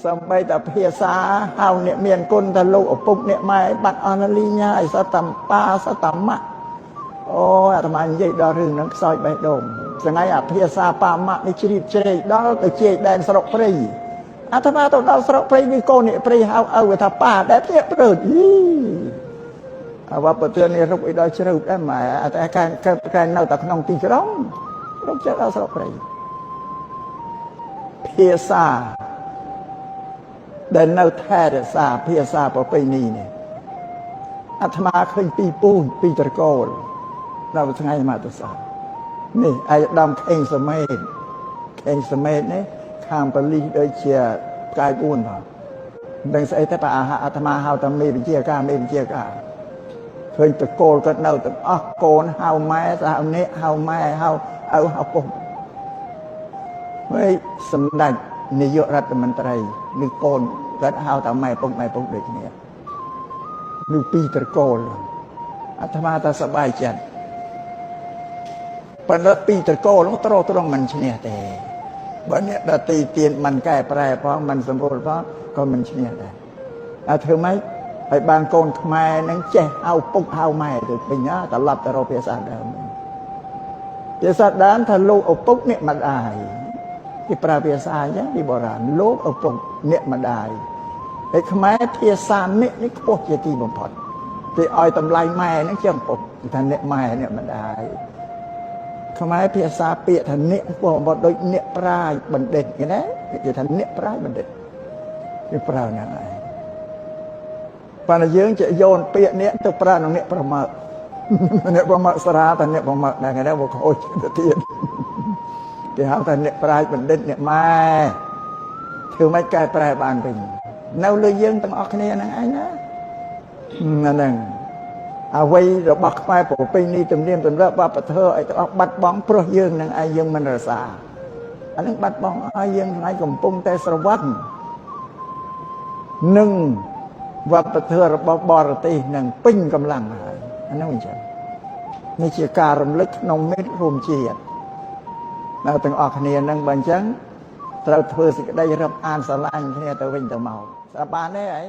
សំបីតែភាសាហៅអ្នកមានគុណថាលោកឪពុកអ្នកម៉ែបាត់អស់លីញ៉ាអីសតម្បាសតម៉ាក់អូអាត្មានិយាយដល់រឿងហ្នឹងខ្សោយបេះដូងស្ងៃអាភាសាបាម៉ាក់នេះជ្រាបជ្រែកដល់ទៅជែកដែនស្រុកព្រៃអាត្មាទៅដល់ស្រុកព្រៃនេះកូនអ្នកព្រៃហៅឲ្យថាប៉ាដែលទៀតព្រឹកអាវ៉ាប្រទើនេះរុកអីដល់ជ្រៅដែរម៉ែតែកែនៅតែក្នុងទីក្រុងរុកចេះដល់ស្រុកព្រៃភាសាដែលនៅថែរក្សាភាសាប្រពៃណីនេះអាត្មាឃើញពីពូជពីត្រកូលដល់ថ្ងៃមកទសានេះអាយដាមខេងសមេតនេះខាងបលិដូចជាផ្កាយ4ផងមិនស្អីទេបើអាត្មាហៅថាមេវិជាការឃើញត្រកូលក៏នៅទាំងអស់កូនហៅម៉ែហៅនេះហៅម៉ែហៅពុកហើយសម្ដេចនាយករដ្ឋមន្ត្រីឬកូនគាត់ហៅថាម៉ែពុកដូចគ្នាឬពីត្រកូលអាត្មាថាសប្បាយចិត្តប៉ុន្តែពីត្រកូលនោះត្រង់មិនឈ្នះទេបើអ្នកដតីទៀនមិនកែប្រែផងមិនសម្រួលផងក៏មិនឈ្នះដែរធ្វើម៉េចឲ្យបានកូនខ្មែរនឹងចេះហៅពុកហៅម៉ែទៅពេញត្រឡប់ទៅរកភាសាដើមភាសាដើមថាលោកឪពុកអ្នកម្ដាយគេប្រើភាសាអញ្ចឹងពីបុរាណលោកឪពុកអ្នកម្ដាយហើយខ្មែរភាសានេះខ្ពស់ជាទីបំផុតគេឲ្យតម្លៃម៉ែហ្នឹងជាងពុកថាអ្នកម៉ែអ្នកម្ដាយខ្មែរភាសាពាក្យថាអ្នកខ្ពស់បំផុតដូចអ្នកប្រាជ្ញបណ្ឌិតគេណាគេថាអ្នកប្រាជ្ញបណ្ឌិតគេប្រើហ្នឹងឯងប៉ុន្តែយើងจะโยนពាក្យនេះទៅប្រើនឹងអ្នកប្រមាថសារាតែអ្នកប្រមាថដែរគេមកខូចទៅទៀតគេហៅថាអ្នកប្រាជ្ញបណ្ឌិតអ្នកម៉ែធ្វើម៉េចកែប្រែបានវិញនៅលើយើងទាំងអស់គ្នាហ្នឹងឯងណាហ្នឹងអ្វីរបស់ខ្មែរប្រពៃណីទំនៀមទម្លាប់វប្បធម៌ឲ្យទាំងអស់បាត់បង់ព្រោះយើងនឹងឯងយើងមិនរក្សាអាហ្នឹងបាត់បង់ឲ្យយើងថ្ងៃកំពុងតែស្រវឹងនឹងវប្បធម៌របស់បរទេសនឹងពេញកម្លាំងហើយអាហ្នឹងអញ្ចឹងនេះជាការរំលឹកក្នុងមិត្តរួមជាតិនៅទាំងអស់គ្នានឹងបើអញ្ចឹងត្រូវធ្វើសេចក្តីរាប់អានស្រឡាញ់គ្នាទៅវិញទៅមកស្រាប់បានទេអី